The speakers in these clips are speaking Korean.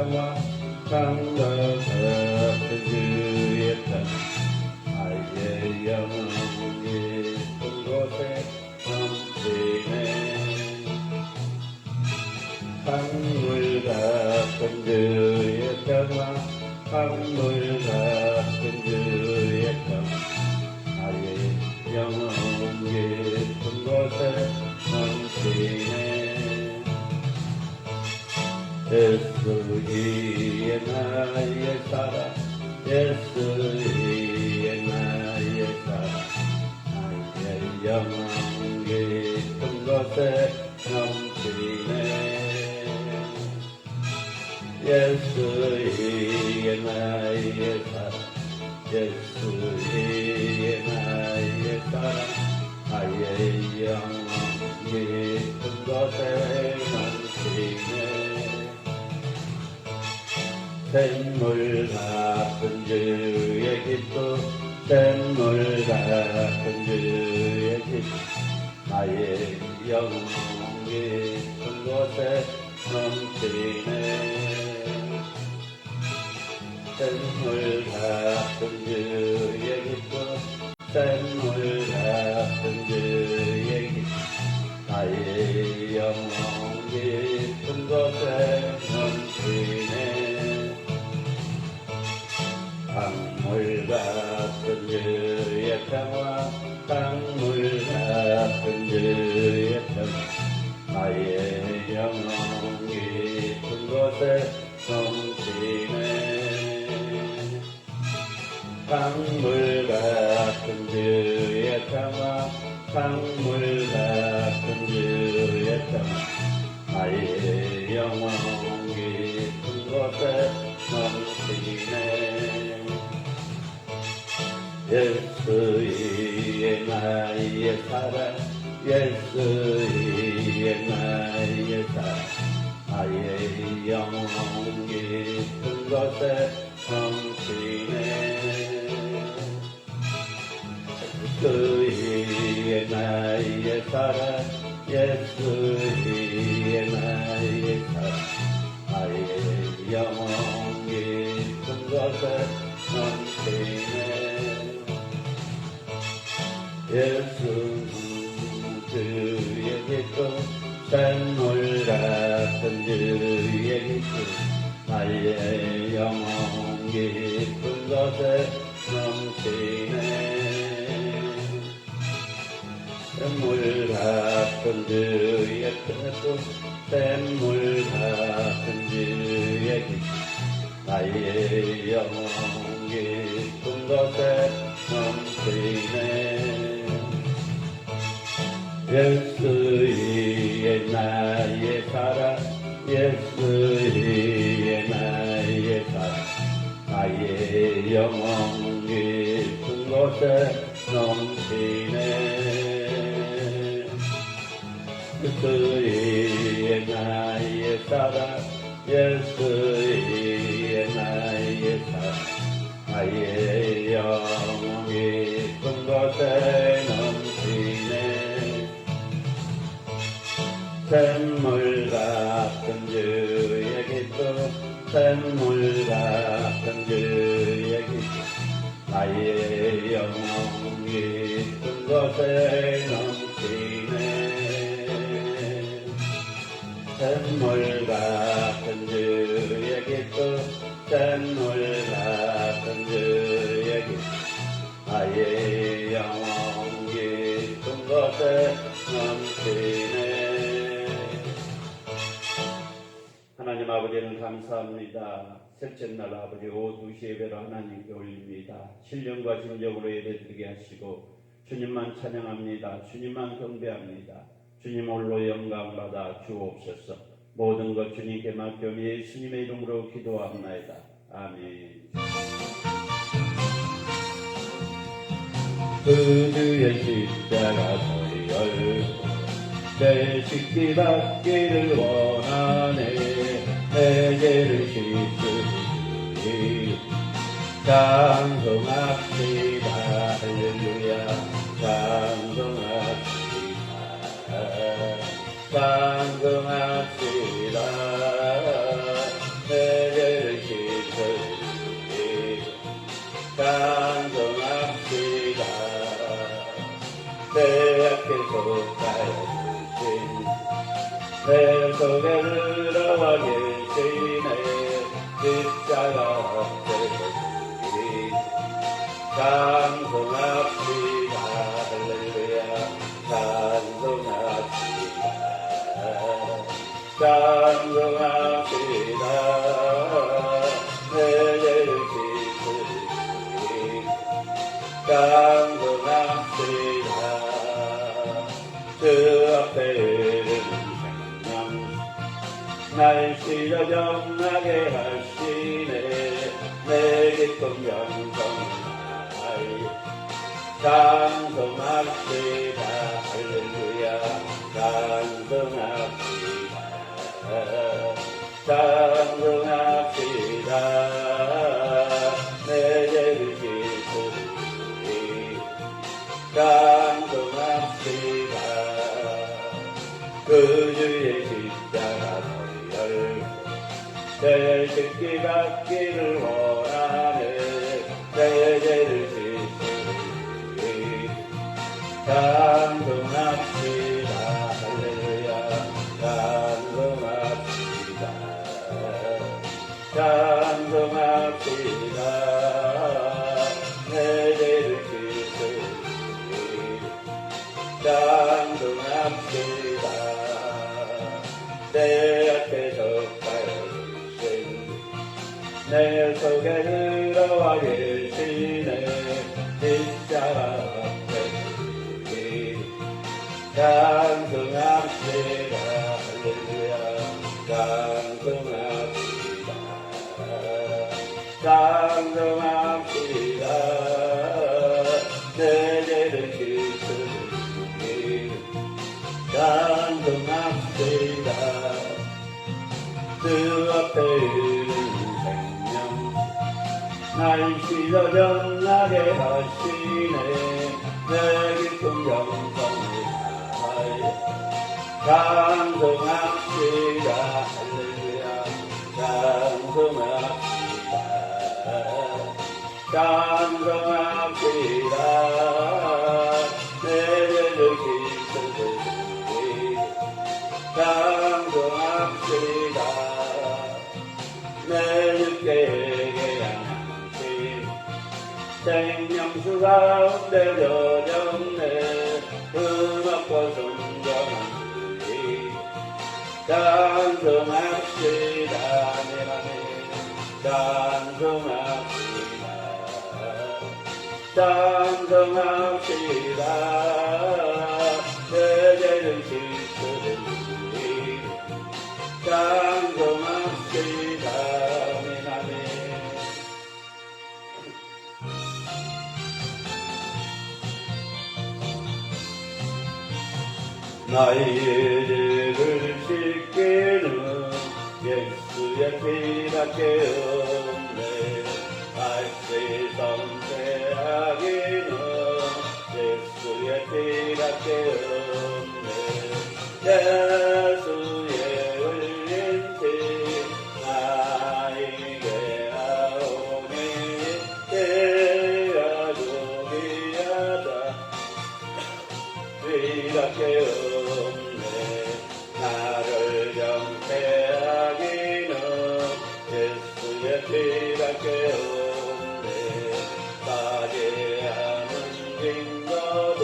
평화 강과 같은 주의 편 아이의 영혼이 깊은 곳에 넘치네 강물 같은 주의 평화 강물 같은 주의 평화 나의 영혼 깊은 곳에 넘치네 예수 위에 나의 사랑 예수 위에 나의 사랑 나의 영혼 깊은 곳에 넘치네 예수 위에 나의 사랑 예수 위에 나의 사랑 나의 영혼 깊은 곳에 넘치네 샘물 같은 주의 기쁨 샘물 같은 주의 기쁨 나의 영혼 깊은 곳에 넘치네 샘물 같은 주의 기쁨 샘물 같은 주의 기쁨 나의 영혼 깊은 곳에 넘치네 강물 같은 주의 평화 강물 같은 주의 평화 나의 영혼 깊은 곳에 넘치네 강물 같은 주의 평화 강물 같은 주의 평화 나의 영혼 깊은 곳에 넘치네 예수 위에 나의 사랑 예수 위에 나의 사랑 나의 영혼 깊은 곳에 넘치네 예수 위에 나의 사랑 예수 위에 나의 사랑 나의 영혼 깊은 곳에 넘치네 예수 주의 기쁨 샘물 같은 주의 기쁨 나의 영혼 깊은 곳에 넘치네 샘물 같은 주의 기쁨 샘물 같은 주의 기쁨 나의 영혼 깊은 곳에 넘치네 예수 위에 나의 사랑 예수 위에 나의 사랑 나의 영혼 깊은 곳에 넘치네 예수 위에 나의 사랑 예수 위에 나의 사랑 나의 영혼 깊은 곳에 넘치네 샘물 같은 주의 기쁨 샘물 같은 주의 기쁨 나의 영혼 깊은 곳에 넘치네 샘물 같은 주의 기쁨 샘물 같은 주의 기쁨 나의 영혼 깊은 곳에 넘치네 하나님 아버지는 감사합니다. 셋째 날 아버지 오후 2시 예배로 하나님께 올립니다. 신령과 진정으로 예배드리게 하시고 주님만 찬양합니다. 주님만 경배합니다. 주님 홀로 영광 받아 주옵소서. 모든 것 주님께 맡겨 예수님의 이름으로 기도합나이다. 아멘. 그 주의 십자가 소리 열고 내 식기 받기를 원하네 내 죄를 씻으리 찬송합시다 할렐루야 찬송합시다 찬송합시다 내 내 속에 들어와 계시네 십자가 앞에 찬송합시다 할렐루야 찬송합시다 찬송합시다 내 죄를 씻으시니 찬송합시다 그 앞에 생명 날 시려정하게 하시네 내 기쁨 영성하리 찬송합시다 할렐루야 찬송합시다 찬송합시다 내 죄를 씻으리 찬송합시다 그 주의 십자가 머리 열고 내 십기 받기를 원하네 내 죄를 씻으리 찬송합시다 할렐루야 찬송합시다 찬송합시다 내 죄를 씻으리 찬송합시다 내 앞에서 가여주신 내 속에 들어와 계시네 십자가 앞에 찬송합시다 할렐루야 찬송합시다 찬송합시다 내 죄를 씻으니 찬송합시다 그 앞에 있는 생명 날 시려정하게 하시네 내 기쁨 영성을 다하여 찬송합시다 할렐루야 찬송합시다 찬송합시다 내 죄를 씻으시니 찬송합시다 내 육체에게 양심 생명수 가운데 젖었네 음악과 순정한 주의 찬송합시다 내 맘에 찬송합시다 찬송합시다 내 죄를 씻으리 찬송합시다 내 맘에 나의 죄를 씻기는 예수의 피밖에 없네 다시 성대하기는 예수의 피밖에 없네 예수의 흘린 피 나에게 하오니 깨어도 귀하다 피밖에 없네 나를 정죄하기는 예수의 피밖에 없네 빠지하는 증거도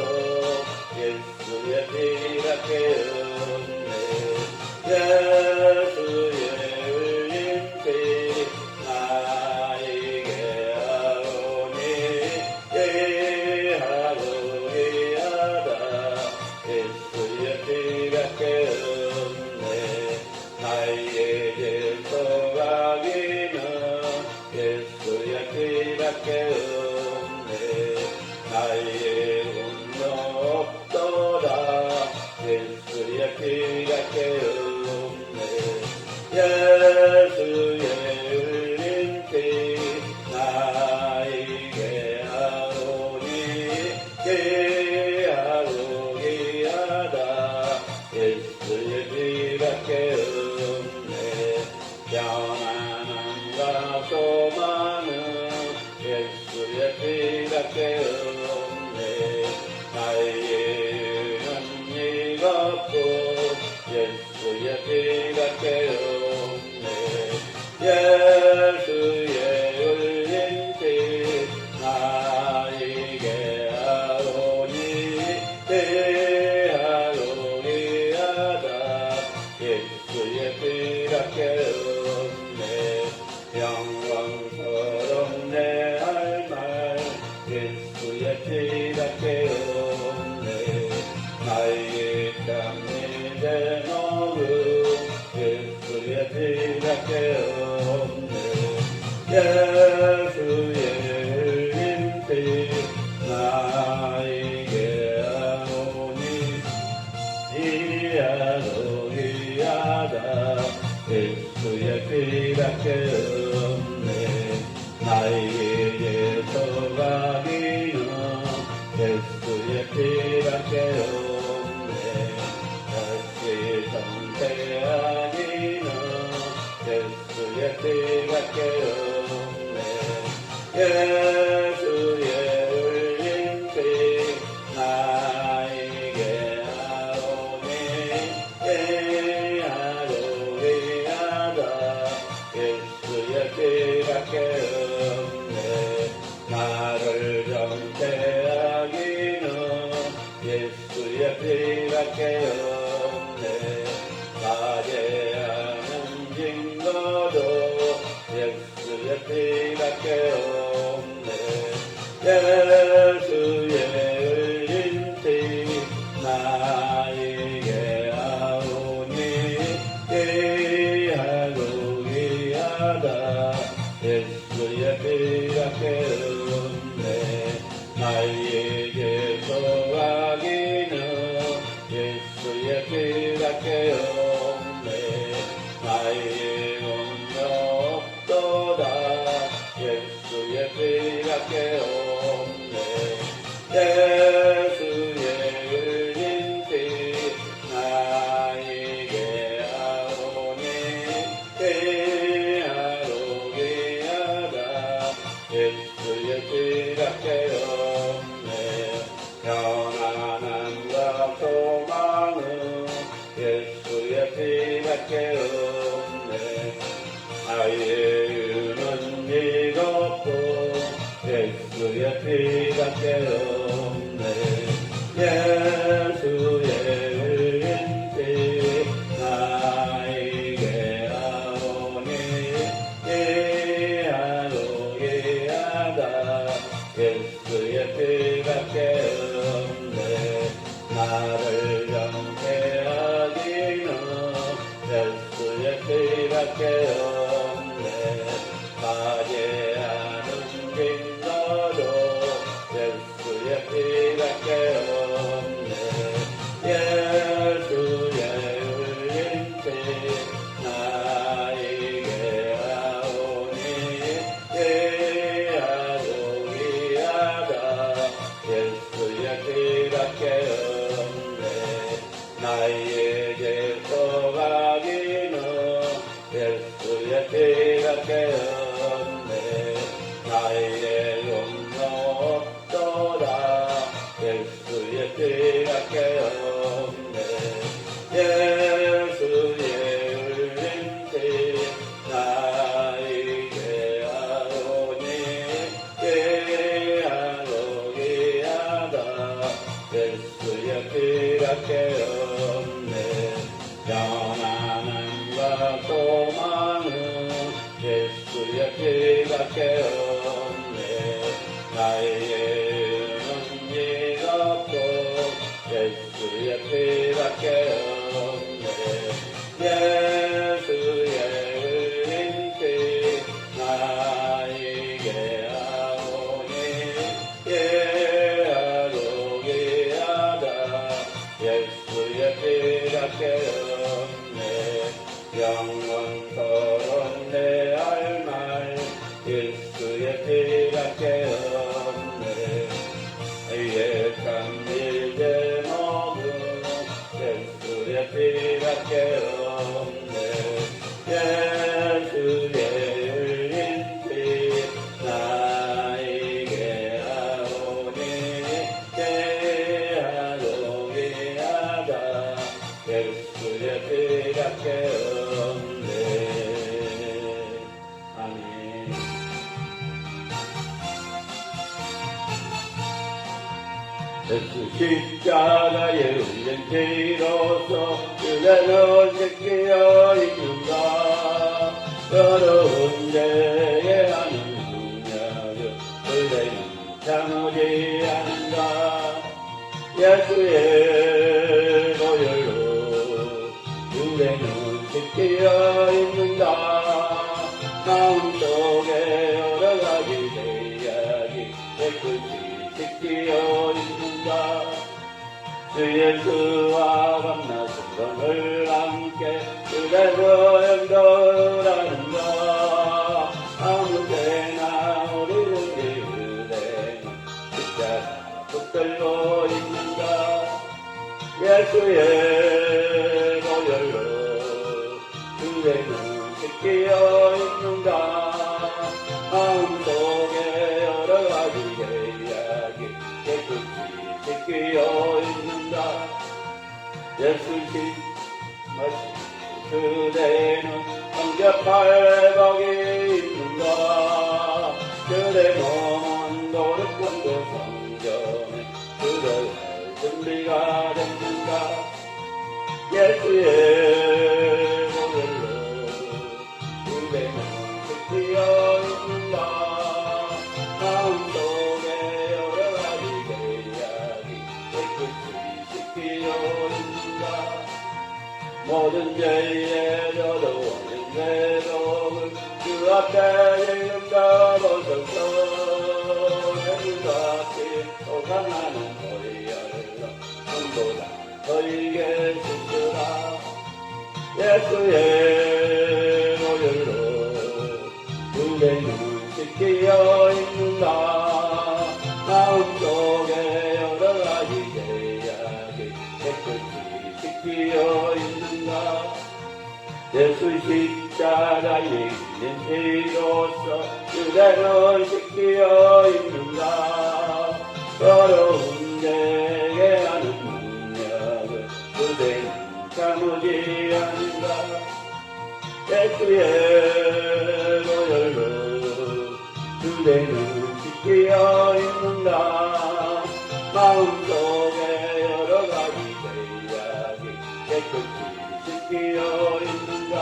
예수의 피밖에 없네 예수의 흘린 피 나에게 하오니 예하고 예하다 예수의 피밖에 없네 나의 죄 소각이는 예수의 피밖에 없네 나의 운명 없도다 예수의 피밖에 없네 예수의 흘린 피 나에게 하오니 예하고 예하다 예수의 피밖에 없네 평안함과 소망은 예수의 피밖에 없네 나의 유는 이없고 예수의 예수의 피밖에 없네. 예수의 흘린 피 나에게 하오니 대하오니 하다. 예수의 피밖에 없네. 영광스러운 내 할 말 예수의 피밖에 없네. 나에게 땀이 제목은 예수의 피밖에 없네. 예수의 흘린 피 나에게 하오니 이하노니 하다. 예수의 피밖에 없네. 나에게 소망이는 예수의 피밖에 없네. 다시 성태하기는 예수의 피밖에 없네. 예수의 흘린 피 나에게 하오니 하오니 하다. 예수의 피밖에 없네. 나를 정죄하기는 예수의 피밖에 없네. 가죄하는 증거도 예수의 피밖에 없네. 예수의 흘린 피 나에게 하오니 하오니 하다. 예수의 피밖에 없네. 나에게 소망이는 예수의 피밖에 없네. 나에게 온유 없도다. 예수의 피밖에 없네. 예수의 흘린 피 나에게 하오니 하오니 하다. 예수의 피밖에 없네. 편안함과 소망은 예수의 피밖에 없네. 아이유는 미겁고 예수의 피밖에 없네. 예수의 흘린 피 나에게 하오니 하오니 하다. 예수의 피밖에 없네. 나를 정죄하기는 예수의 피밖에 없네. 가죄하는 증거도 예수의 피밖에 없네. 예수의 흘린 피 나에게 하오니 하오니 하다. 예수의 피밖에 없네. 나에게 소망이는 예수의 피밖에 없네. 나에게 용서 없도다. 예수의 피밖에 없네. 예수의 흘린 피 나에게 하오니 하오니 하다. 예수의 피밖에 없네. 편안함과 소망은 예수의 피밖에 없네. 나에게는 이롭고 예수의 피밖에 없네. 예수의 흘린 피 나에게 하오니 하오니 하다. 예수의 피밖에 없네. 영원토록 내 할 말 예수의 피밖에 없네. 예참 일제 먹은 예수의 피밖에 없네. 예수의 흘린 피 나에게 하오니 하오니 하다. 예수의 피 우리밖에 없네. 아멘. 예수 십자가의 운명체로서 그대로 지키어 있는가. 어려운 때에 하는 능력을 그대는 참으지 않는가. 예수의 보혈로 그대는 지키어 있는가. 마음속에 여러 가지 이야기 깨끗이 지키어 있는가. 주 예수와 만나 성경을 함께 그대로 연결하는가. 아무 때나 우리를 그대는 십자가 붙들고 있는가. 예수의 보혈로 그대는 지키어 있는가. 마음속에 여러 가지 이야기 깨끗이 지키어 있는가. 예수님 말씀 그대는 성벽 발복이 있는가. 그대 몸은 거룩한 그 성전에 들어갈 준비가 됐는가. 예수의 보혈로 그대는 지키어 있는가. 마음속에 여러 가지 이야기 깨끗이 지키어 있는가. 모든 죄에 저도 내 몸을 그 앞에 지금 가보소서. 그 앞에 소상하는 보혈로 전보다 너에게 주시라. 예수의 보혈로 그대는 지키어 있는가. 마음속에 여러 가지 이야기 깨끗이 지키어 있는가. 예수 십자가의 인피로써 그대로 지키어 있는가. 어려운 내게 하는 능력을 그대는 참으지 않는가. 예수의 보혈로 그대는 지키어 있는가. 마음속에 여러 가지 이야기 깨끗이 지키어 있는가.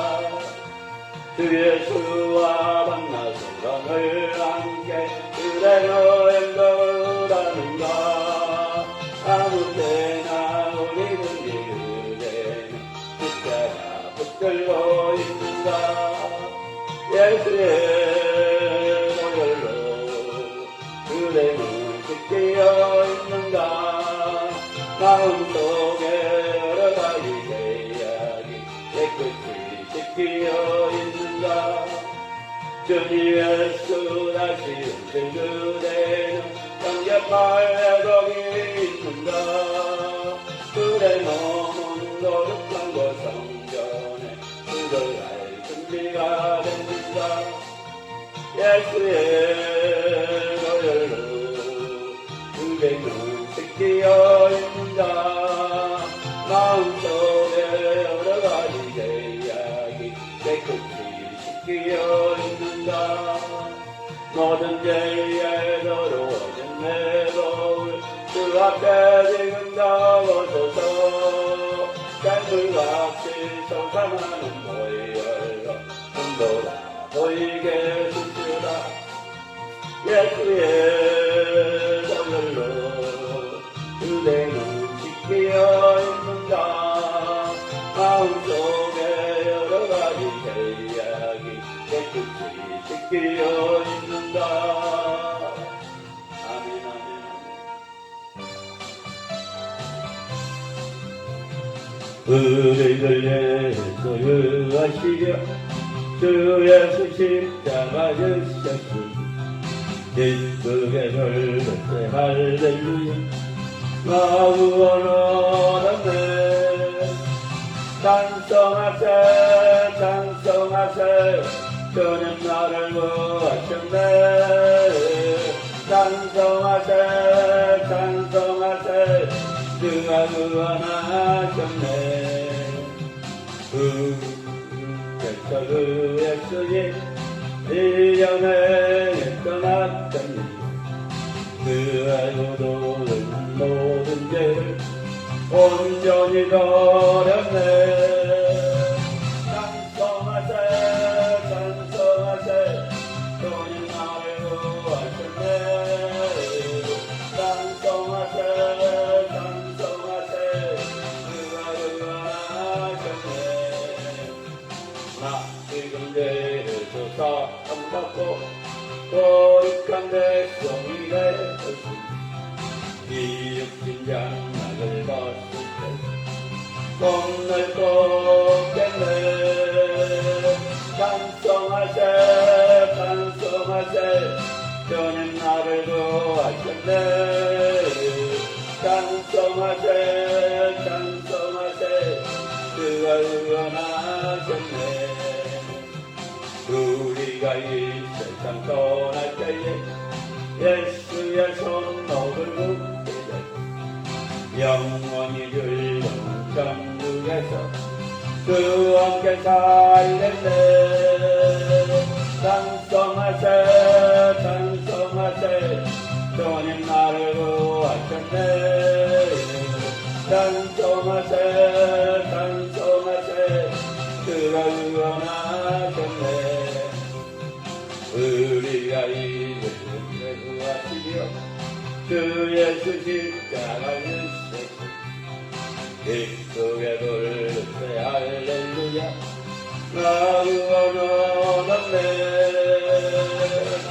주 예수와 만나 소감을 함께 그대로 연결하는가. 아무 때나 우리는 그대는 십자가 붙들고 있는가. 예수의 보혈로 그대는 지키어 있는가. 마음속에 여러 가지 이야기 깨끗이 지키어 있는가. 주님 예수 다시 오실 그대는 정결할 회복이 있는가. 그대 몸은 거룩한 것 성전에 들어갈 준비가 됩니다. 예수의 보혈로 그대는 지키어 있는가. 마음속에 여러 가지 이야기 깨끗이 지키어 있는가. 모든 죄에 더러워진 내 몸을 그 앞에 지금 나와서서 짠물같이 솟아나는 보혈로 눈보라 보이게 주시라. 예수의 보혈로 그대는 지키어 있는가. 마음속에 여러 가지 이야기 깨끗이 지키어 있는가. 아멘 아멘 아멘. 우리를 위해서 유하시려 주 예수 십자가 지셨으니 기쁘게 돌렸세 할렐루야. 마음으로 얻었네. 찬송하세 찬송하세 주님 나를 구하셨네. 찬송하세 찬송하세 주가 구원하셨네. 주께서 그 예수님 1년에 떠났더니 그 알고도 모든 죄를 온전히 버렸네. 찬송하세 찬송하세 주님 나를 구하셨네. 찬송하세 찬송하세 그가 구원하셨네. 나 지금 죄를 조사함받고 거룩한 백성이 되었으니 이 육신 장막을 벗을 때 봄날 꽃겠네. 찬송하세 찬송하세 주님 나를 구하셨네. 찬송하세 찬송하세 그가 구원하셨네. 우리가 이 세상 떠날 때에 예수의 손목을 붙들고 영원히 즐거운 천국에서 그 함께 살겠네. 찬송하세 찬송하세 주님 나를 구하셨네. 찬송하세 찬송하세 그가 구원하셨네. 우리가 이제 구하시려 주 예수 십자가를 지셨고 기쁘게 부르세 할렐루야 나 구원 얻었네.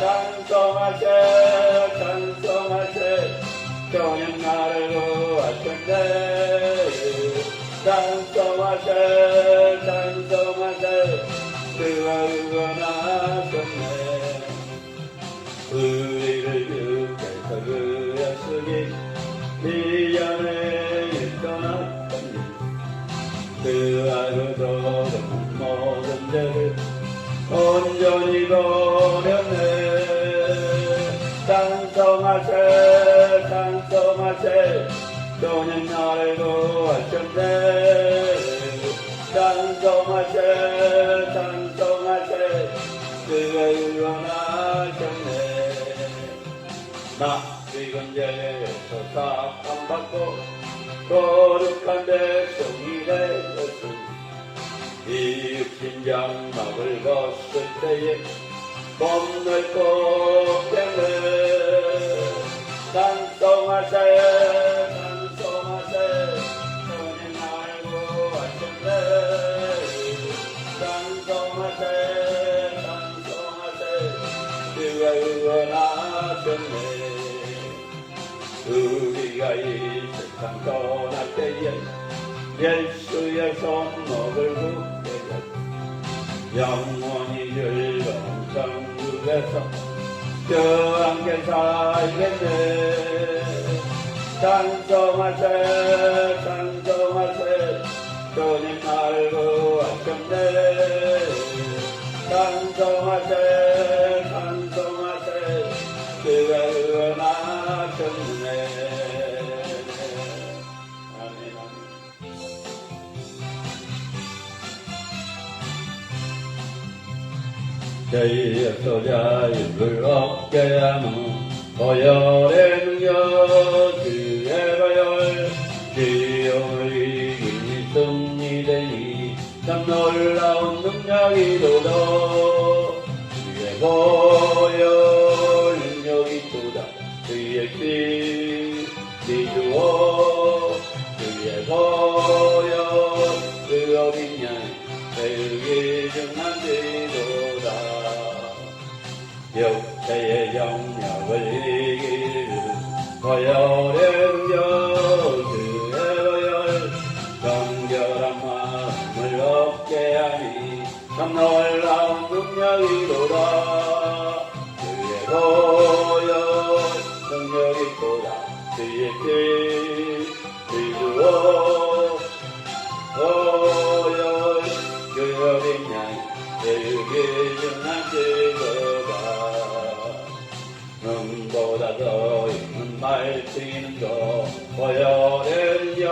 찬송하세 찬송하세 주님 나를 구하셨네. 찬송하세 찬송하세 그가 구원하셨네. 우리를 주께서 그렸으니 미련에 떠났더니 그 하루도 모든 죄를 온전히 버렸네. 찬송하세 찬송하세 주님 나를 구하셨네. 찬송하세 찬송하세 그가 구원하셨네. 나 지금 죄에서 사함받고 거룩한 백성이 되었으니 이 육신 장막을 벗을 때에 봄날 꽃겠네. 찬송하세 찬송하세 주님 나를 구하셨네. 찬송하세 찬송하세 그가 구원하셨네. 우리가 이 세상 떠날 때에 예수의 손목을 붙들고 영원히 즐거운 천국에서 저 함께 살겠네. 찬송하세 찬송하세 주님 나를 구하셨네. 찬송하세 찬송하세 그가 구원하셨네. 아멘. 죄에서 자유를 얻게 하는 보혈의 능력 주의 보혈 지옥을 이기니 승리되니 참 놀라운 능력이로다. 주의 보혈 능력이 도다. 주의 피 주어 주의 보혈 그 어린 양 배우기 중한 지도다. 육체의 영역을 이기는 보혈의 능력 주의 보혈 정결한 마음을 얻게 하니 참 놀라운 능력이로다. 주의 보혈 능력이 도다. 주의 피 주어 보혈 그 어린 양 배우기 중한 지도다. 눈보다 더 있는 말씀이는 거 보혈의 능력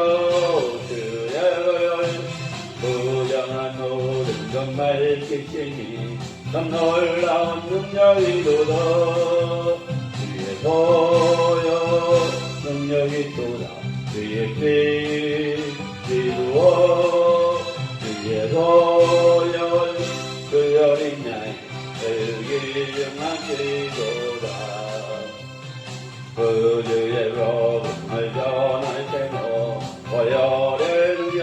주의 보혈 부정한 모든 것 맑히시니 참 놀라운 능력이로다. 주의 보여 능력이 또다. 주의 피 이루어 주의 보혈 그 어린 양 그의 영광이로다. 그 주의 복음을 전할 때로 보혈의 능력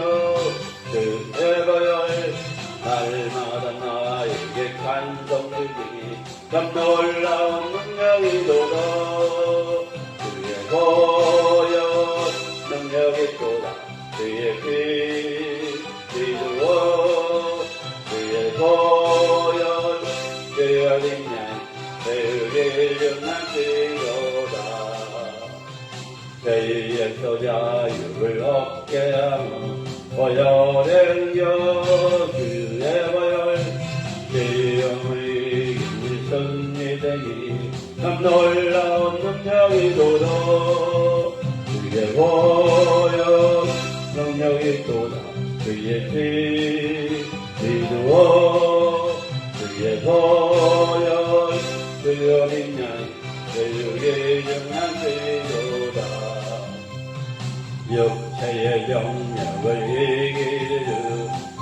주의 보혈 날마다 나에게 간성되니 참 놀라운 능력이로다. 주의 보혈 능력이 또다. 주의 피 이루어 주의 보혈 그 어린 양 그의 영광이로다. 죄에서 자유를 얻게 하며 보혈의 능력 주의 보혈 죄영을 이길 승리되니 참 놀라운 능력이로다. 주의 보혈 능력이 또다. 주의 피 이루어 주의 보혈 그 어린 양 그의 영광이로다. 육체의 영역을 이기는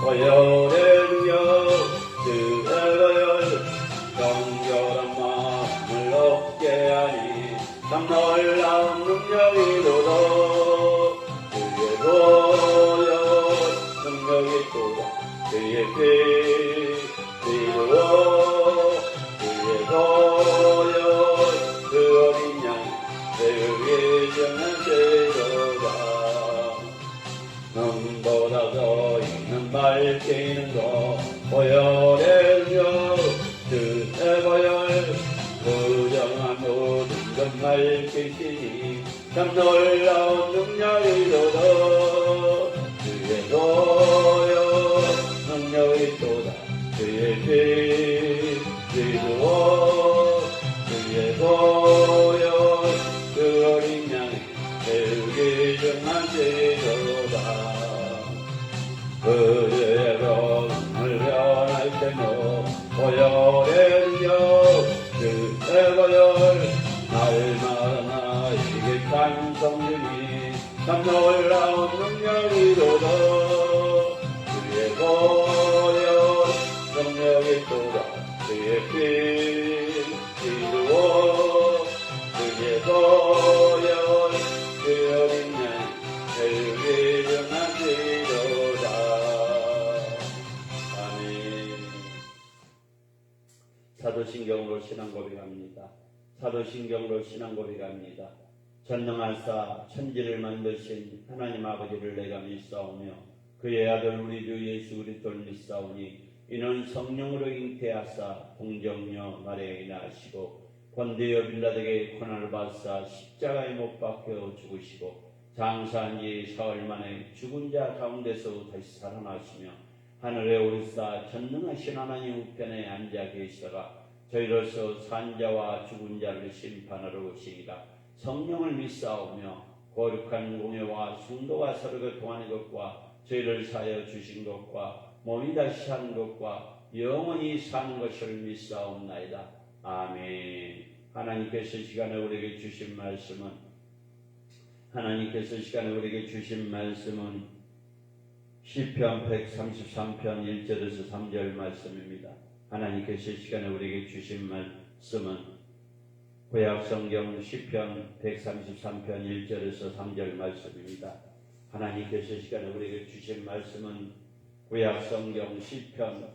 보혈의 능력 주의 보혈 정결한 마음을 얻게 하니 참 놀라운 능력이로다. 주의 보혈 능력이 또다. 주의 피 이루어 주의 보혈 그 어린 양 그의 영광이로다. 눈보다 더 있는 밝히는 것 보혈의 능력 주의 보혈 부정한 모든 것 밝히시니 참 놀라운 능력이로다. 주의 보혈 능력이 또다. 주의 피 이루어 주의 보혈 그 어린 양 그의 영광이로다. 그의 복음을 전할 때로 보혈의 능력 주의 보혈 날마다 나에게 간성되니 참 놀라운 능력이로다. 주의 보혈 능력이 또다. 주의 피 이루어 주의 보혈 그 어린 양 그의 영광이로다. 아멘. 사도신경으로 신앙 고백합니다. 사도신경으로 신앙 고백합니다. 전능하사 천지를 만드신 하나님 아버지를 내가 믿사오며 그의 아들 우리 주 예수 그리스도를 믿사오니 이는 성령으로 잉태하사 동정녀 마리아에 낳으시고 본디오 빌라에게 고난을 받사 십자가에 못 박혀 죽으시고 장사한 지 사흘 만에 죽은 자 가운데서 다시 살아나시며 하늘에 오르사 전능하신 하나님 우편에 앉아 계시다가 저희로서 산자와 죽은 자를 심판하러 오시니라. 성령을 믿사오며 거룩한 공회와 성도가 서로 통하는 것과 저희를 사하여 주신 것과 몸이 다시 사는 것과 영원히 사는 것을 믿사옵나이다. 아멘. 하나님께서 시간에 우리에게 주신 말씀은 시편 133편 1절에서 3절 말씀입니다. 하나님께서 시간에 우리에게 주신 말씀은 구약성경 시편 133편 1절에서 3절 말씀입니다. 하나님께서 시간에 우리에게 주신 말씀은 구약성경 시편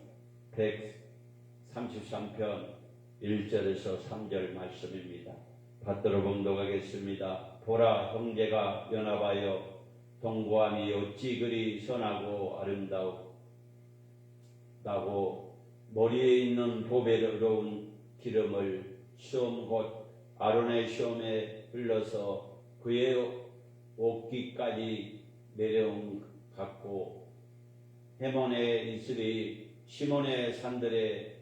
133편 1절에서 3절 말씀입니다. 받들어 봉독하겠습니다. 보라, 형제가 연합하여 동거함이 어찌 그리 선하고 아름다우다고 머리에 있는 보배로운 기름을 시험 곧 아론의 시험에 흘러서 그의 옷깃까지 내려온 같고 헤몬의 이슬이 시몬의 산들에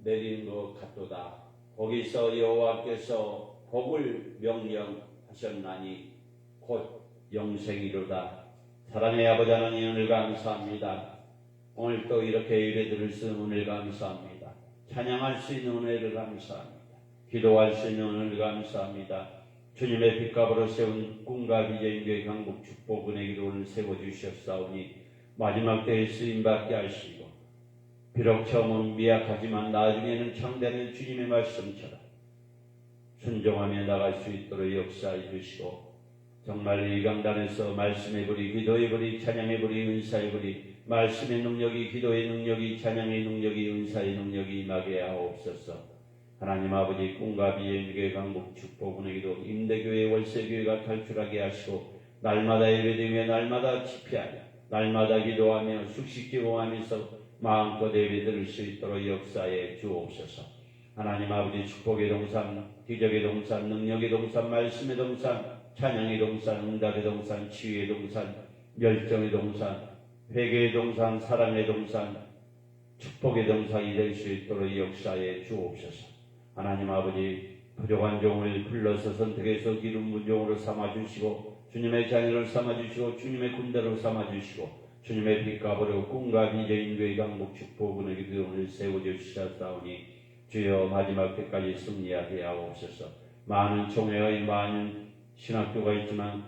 내린 것 같도다. 거기서 여호와께서 복을 명령하셨나니 곧 영생이로다. 사랑의 아버지 하나님, 오늘 감사합니다. 오늘 또 이렇게 예배 드릴 수 있는 은혜를 감사합니다. 찬양할 수 있는 은혜를 감사합니다. 기도할 수 있는 은혜를 감사합니다. 주님의 빛값으로 세운 꿈과 비전인 교회 강북 축복 은혜 기도를 세워주셨사오니 마지막 때에 쓰임받게 하시고 비록 처음은 미약하지만 나중에는 창대하는 주님의 말씀처럼 순종하며 나갈 수 있도록 역사해 주시고 정말 이 강단에서 말씀의 불이, 기도의 불이, 찬양의 불이, 은사의 불이, 말씀의 능력이, 기도의 능력이, 찬양의 능력이, 은사의 능력이 임하게 하옵소서. 하나님 아버지 꿈과 비전교회 강북 축복 은혜 기도 임대교회 월세교회가 탈출하게 하시고 날마다 예배드리며 날마다 집회하며 날마다 기도하며 숙식 기도하면서 마음껏 예배드릴 수 있도록 역사해 주옵소서. 하나님 아버지 축복의 동산, 기적의 동산, 능력의 동산, 말씀의 동산, 찬양의 동산, 응답의 동산, 치유의 동산, 열정의 동산, 회개의 동산, 사랑의 동산, 축복의 동산이 될 수 있도록 역사해 주옵소서. 하나님 아버지 부족한 종을 불러서 선택해서 기름 문종으로 삼아주시고 주님의 자녀를 삼아주시고 주님의 군대로 삼아주시고 주님의 빛값으로 꿈과 비전인 교회 강북 축복을 기도를 세워주시사오니 주여 마지막 때까지 승리하게 하옵소서. 많은 총회의 많은 신학교가 있지만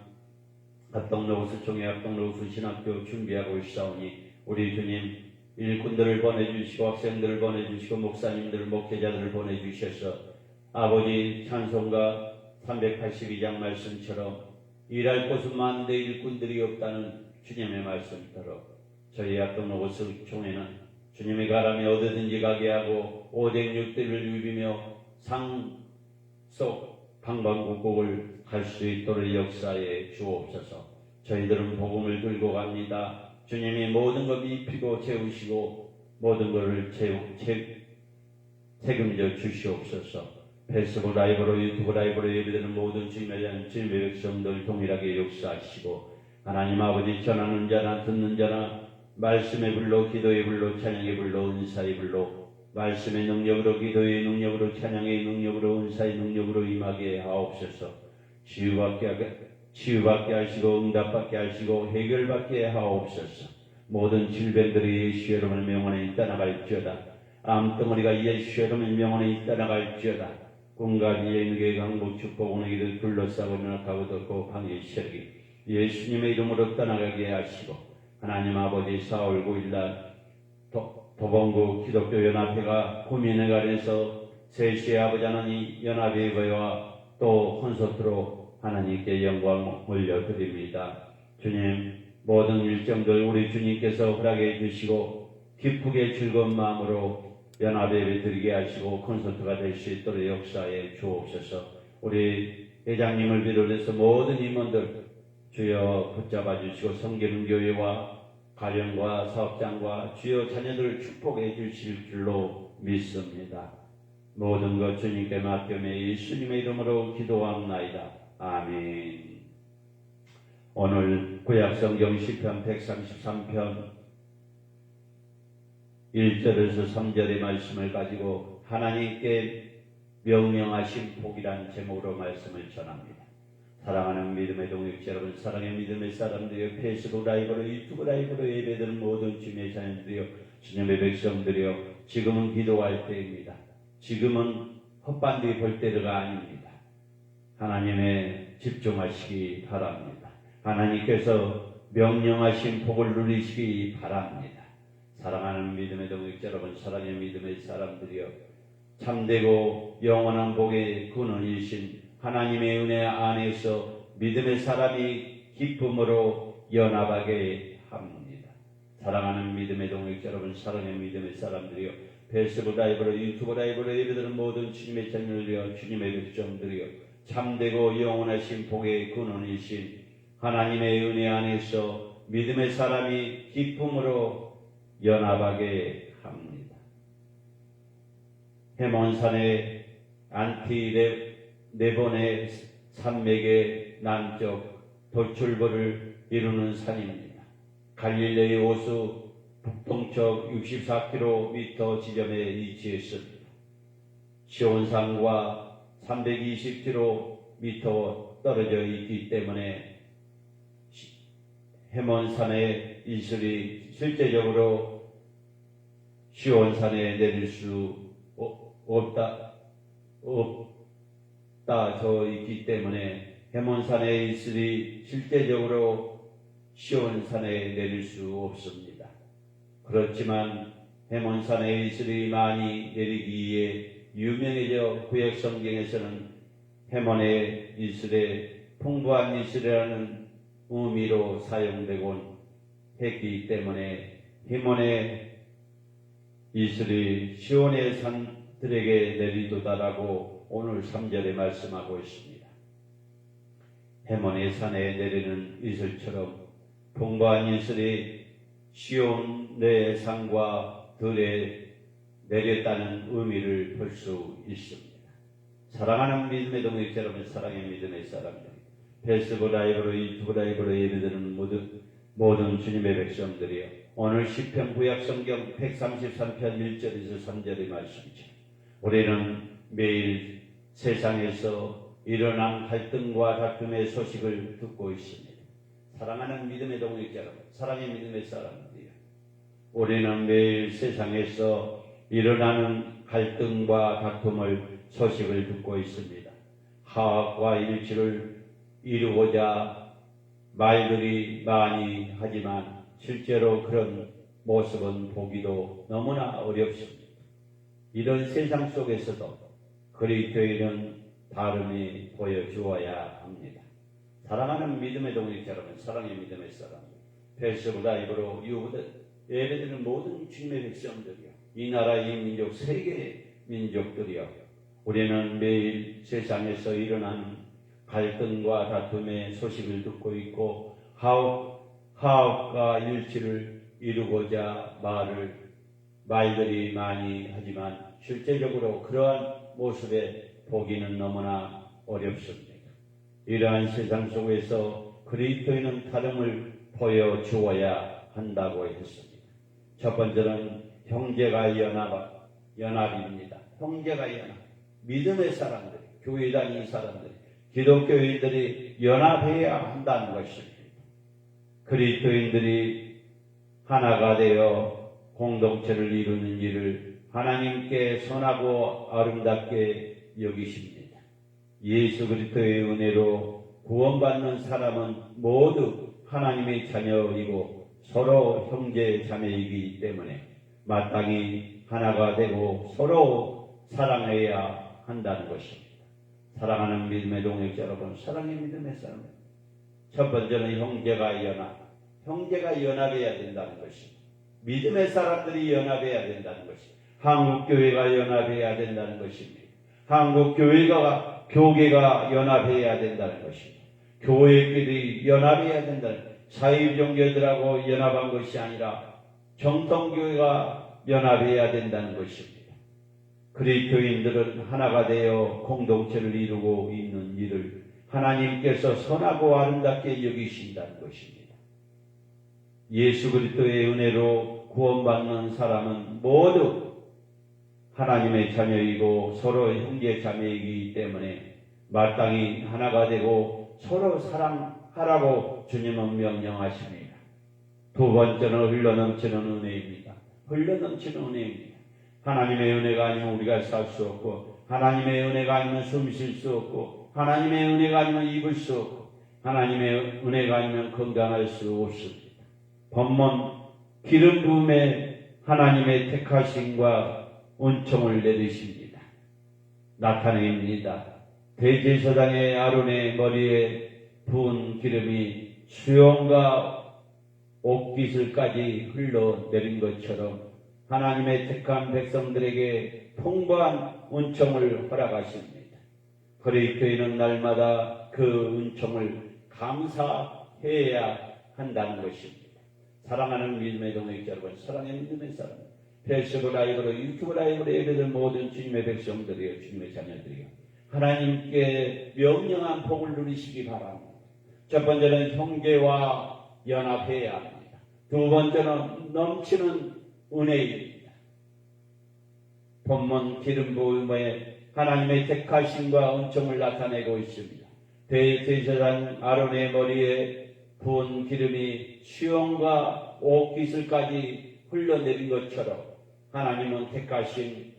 합동로우스 총회 합동로우스 신학교 준비하고 있사오니 우리 주님 일꾼들을 보내주시고 학생들을 보내주시고 목사님들 목회자들을 보내주셔서 아버지 찬송가 382장 말씀처럼 일할 곳은 많은데 일꾼들이 없다는 주님의 말씀대로 저희 합동로우스 총회는 주님의 가람에 어디든지 가게 하고 오뎅육대를 누비며 상속 방방곡곡을 갈 수 있도록 역사에 주옵소서. 저희들은 복음을 들고 갑니다. 주님이 모든 것 입히고 채우시고 모든 것을 책임져 주시옵소서. 페이스북 라이브로 유튜브 라이브로 예배드리는 모든 주님의 백성들 동일하게 역사하시고 하나님 아버지 전하는 자나 듣는 자나 말씀의 불로 기도의 불로 찬양의 불로 은사의 불로 말씀의 능력으로 기도의 능력으로 찬양의 능력으로 은사의 능력으로 임하게 하옵소서. 치유받게 하시고 응답받게 하시고 해결받게 하옵소서. 모든 질병들이 예수의 이름을 명원에 떠나갈지어다. 암덩어리가 예수의 이름을 명원에 떠나갈지어다. 꿈과 비전교회 강북 축복 은혜 기도 둘러싸고 면역하고 덮고 방해 세력이 예수님의 이름으로 떠나가게 하시고 하나님 아버지 4월 9일날 도봉구 기독교 연합회가 구민회 관해서 셋시의 아버지 하나님 연합회와 또 콘서트로 하나님께 영광 올려드립니다. 주님 모든 일정들 우리 주님께서 허락해 주시고 기쁘게 즐거운 마음으로 연합예배 드리게 하시고 콘서트가 될 수 있도록 역사에 주옵소서. 우리 회장님을 비롯해서 모든 임원들 주여 붙잡아 주시고 성결교회와 가령과 사업장과 주여 자녀들을 축복해 주실 줄로 믿습니다. 모든 것 주님께 맡겨매 예수님의 이름으로 기도합나이다. 아멘. 오늘 구약성경 시편 133편 1절에서 3절의 말씀을 가지고 하나님께 명령하신 복이라는 제목으로 말씀을 전합니다. 사랑하는 믿음의 동역자 여러분, 사랑의 믿음의 사람들이여, 페이스북 라이브로 유튜브 라이브로 예배드리는 모든 주님의 자녀들이여, 주님의 백성들이여, 지금은 기도할 때입니다. 지금은 헛반뒤 볼 때가 아닙니다. 하나님에 집중하시기 바랍니다. 하나님께서 명령하신 복을 누리시기 바랍니다. 사랑하는 믿음의 동역자 여러분, 사랑의 믿음의 사람들이여, 참되고 영원한 복의 근원이신 하나님의 은혜 안에서 믿음의 사람이 기쁨으로 연합하게 합니다. 사랑하는 믿음의 동역자 여러분, 사랑의 믿음의 사람들이여, 페이스북 라이브로 유튜브 라이브로 예배드리는 모든 주님의 자녀들이여, 주님의 백성들이여, 참되고 영원하신 복의 근원이신 하나님의 은혜 안에서 믿음의 사람이 기쁨으로 연합하게 합니다. 해몬산의 안티레본의 산맥의 남쪽 도출부를 이루는 산입니다. 갈릴레의 호수 북동쪽 64km 지점에 위치했습니다. 시온산과 320km 떨어져 있기 때문에 해몬산의 이슬이 실제적으로 시온산에 내릴 수 없다 져 있기 때문에 해몬산에 있으리 실제적으로 시온산에 내릴 수 없습니다. 그렇지만 해몬산에 있으리 많이 내리기에 유명해져 구약 성경에서는 해몬에 있으리 풍부한 이스라엘은 의미로 사용되곤 했기 때문에 해몬에 이스라엘 시온의 산들에게 내리도다라고 오늘 3절에 말씀하고 있습니다. 해몬의 산에 내리는 이슬처럼 풍부한 이슬이 시온의 산과 들에 내렸다는 의미를 볼 수 있습니다. 사랑하는 믿음의 동역자 여러분, 사랑의 믿음의 사람들, 페이스북 라이브로 유튜브 라이브로 예배드리는 모든 주님의 백성들이여, 오늘 시편 구약 성경 133편 1절에서 3절의 말씀이죠. 우리는 매일 세상에서 일어난 갈등과 다툼의 소식을 듣고 있습니다. 사랑하는 믿음의 동역자 여러분, 사랑의 믿음의 사람들이여, 우리는 매일 세상에서 일어나는 갈등과 다툼을 소식을 듣고 있습니다. 화합과 일치를 이루고자 말들이 많이 하지만 실제로 그런 모습은 보기도 너무나 어렵습니다. 이런 세상 속에서도 그리스도인은 다름이 보여주어야 합니다. 사랑하는 믿음의 동역자 여러분, 사랑의 믿음의 사람들, 페이스북 라이브로 예배드리는 모든 주님의 백성들이요, 이 나라 이 민족 세계 민족들이요, 우리는 매일 세상에서 일어나는 갈등과 다툼의 소식을 듣고 있고 화합과 일치를 이루고자 말들이 많이 하지만 실제적으로 그러한 모습에 보기는 너무나 어렵습니다. 이러한 세상 속에서 그리스도인은 다름을 보여주어야 한다고 했습니다. 첫 번째는 형제가 연합입니다. 형제가 연합. 믿음의 사람들, 교회 다니는 사람들, 기독교인들이 연합해야 한다는 것입니다. 그리스도인들이 하나가 되어 공동체를 이루는 일을 하나님께 선하고 아름답게 여기십니다. 예수 그리스도의 은혜로 구원받는 사람은 모두 하나님의 자녀이고 서로 형제 자매이기 때문에 마땅히 하나가 되고 서로 사랑해야 한다는 것입니다. 사랑하는 믿음의 동역자 여러분, 사랑의 믿음의 사람, 첫 번째는 형제가 연합해야 된다는 것입니다. 믿음의 사람들이 연합해야 된다는 것입니다. 한국교회가 연합해야 된다는 것입니다. 교계가 연합해야 된다는 것입니다. 교회끼리 연합해야 된다는 것입니다. 사회종교들하고 연합한 것이 아니라 정통교회가 연합해야 된다는 것입니다. 그리스도인들은 하나가 되어 공동체를 이루고 있는 일을 하나님께서 선하고 아름답게 여기신다는 것입니다. 예수 그리스도의 은혜로 구원받는 사람은 모두 하나님의 자녀이고 서로 형제 자매이기 때문에 마땅히 하나가 되고 서로 사랑하라고 주님은 명령하십니다. 두 번째는 흘러넘치는 은혜입니다. 흘러넘치는 은혜입니다. 하나님의 은혜가 아니면 우리가 살 수 없고, 하나님의 은혜가 아니면 숨 쉴 수 없고, 하나님의 은혜가 아니면 입을 수 없고, 하나님의 은혜가 아니면 건강할 수 없습니다. 본문 기름 부음에 하나님의 택하심과 은총을 내리십니다. 나타냅니다. 대제사장의 아론의 머리에 부은 기름이 수염과 옷깃을까지 흘러내린 것처럼 하나님의 택한 백성들에게 풍부한 은총을 허락하십니다. 그리스도인은 날마다 그 은총을 감사해야 한다는 것입니다. 사랑하는 믿음의 동역자 여러분, 사랑의 믿음의 사람, 페이스북 라이브로 유튜브 라이브로 예배드리는 모든 주님의 백성들이요, 주님의 자녀들이요, 하나님께 명령한 복을 누리시기 바랍니다. 첫 번째는 형제와 연합해야 합니다. 두 번째는 넘치는 은혜입니다. 본문 기름 부음에 하나님의 택하심과 은총을 나타내고 있습니다. 대제사장 아론의 머리에 부은 기름이 수염과 옷깃을까지 흘러내린 것처럼 하나님은 택하신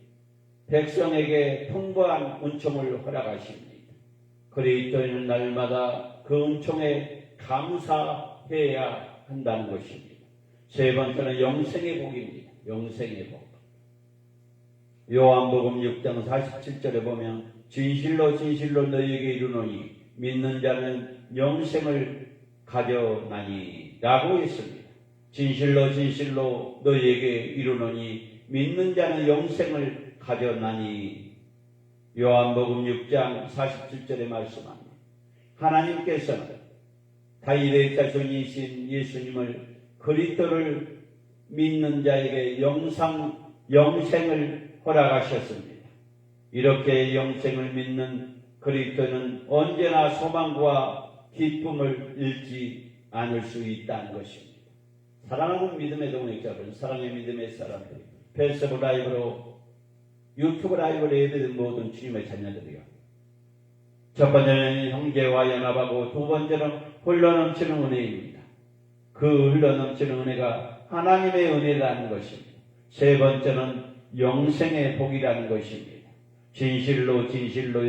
백성에게 풍부한 은총을 허락하십니다. 그리스도인은 날마다 그 은총에 감사해야 한다는 것입니다. 세 번째는 영생의 복입니다. 영생의 복. 요한복음 6장 47절에 보면 진실로 진실로 너희에게 이르노니 믿는 자는 영생을 가져나니 라고 했습니다. 진실로 진실로 너희에게 이르노니 믿는 자는 영생을 가져나니. 요한복음 6장 47절에 말씀합니다. 하나님께서는 다윗의 자손이신 예수님을 그리스도를 믿는 자에게 영생을 허락하셨습니다. 이렇게 영생을 믿는 그리스도는 언제나 소망과 기쁨을 잃지 않을 수 있다는 것입니다. 사랑하는 믿음의 동역자 여러분, 사랑의 믿음의 사람들, 페이스북 라이브로 유튜브 라이브로 예배된 모든 주님의 자녀들이요. 첫 번째는 형제와 연합하고 두 번째는 흘러넘치는 은혜입니다. 그 흘러넘치는 은혜가 하나님의 은혜라는 것입니다. 세 번째는 영생의 복이라는 것입니다. 진실로 진실로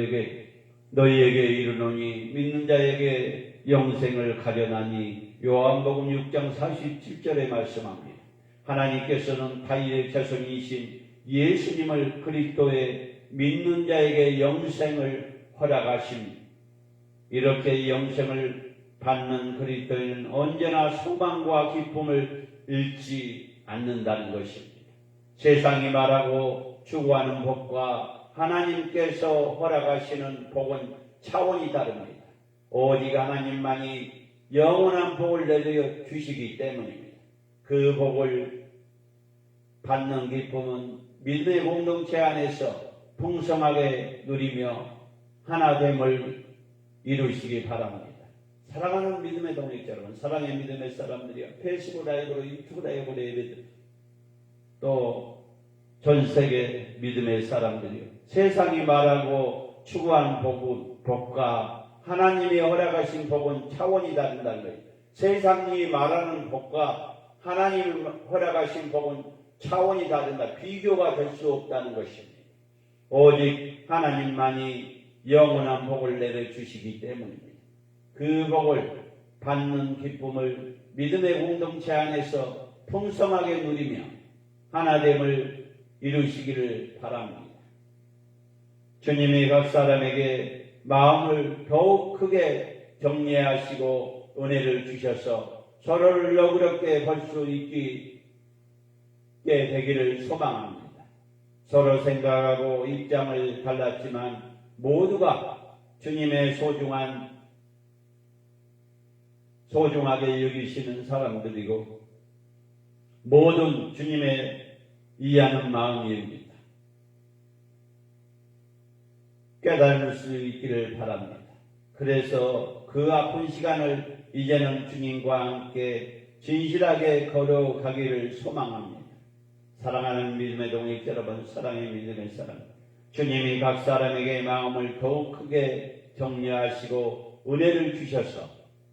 너희에게 이르노니 믿는 자에게 영생을 가져나니. 요한복음 6장 47절에 말씀합니다. 하나님께서는 다윗의 자손이신 예수님을 그리스도에 믿는 자에게 영생을 허락하십니다. 이렇게 영생을 받는 그리스도인은 언제나 소망과 기쁨을 잃지 않는다는 것입니다. 세상이 말하고 추구하는 복과 하나님께서 허락하시는 복은 차원이 다릅니다. 오직 하나님만이 영원한 복을 내려 주시기 때문입니다. 그 복을 받는 기쁨은 믿음의 공동체 안에서 풍성하게 누리며 하나됨을 이루시기 바랍니다. 사랑하는 믿음의 동역자 여러분, 사랑의 믿음의 사람들이여, 페이스북 라이브로 유튜브 라이브로 예배드 또 전세계 믿음의 사람들이여, 세상이 말하고 추구한 복과 하나님이 허락하신 복은 차원이 다른다는 거예요. 세상이 말하는 복과 하나님이 허락하신 복은 차원이 다른다. 비교가 될 수 없다는 것입니다. 오직 하나님만이 영원한 복을 내려주시기 때문입니다. 그 복을 받는 기쁨을 믿음의 공동체 안에서 풍성하게 누리며 하나됨을 이루시기를 바랍니다. 주님이 각 사람에게 마음을 더욱 크게 정리하시고 은혜를 주셔서 서로를 너그럽게 볼 수 있게 되기를 소망합니다. 서로 생각하고 입장을 달랐지만 모두가 주님의 소중하게 여기시는 사람들이고 모든 주님의 이해하는 마음입니다. 깨달을 수 있기를 바랍니다. 그래서 그 아픈 시간을 이제는 주님과 함께 진실하게 걸어가기를 소망합니다. 사랑하는 믿음의 동역자 여러분, 사랑의 믿음의 사람, 주님이 각 사람에게 마음을 더욱 크게 정리하시고 은혜를 주셔서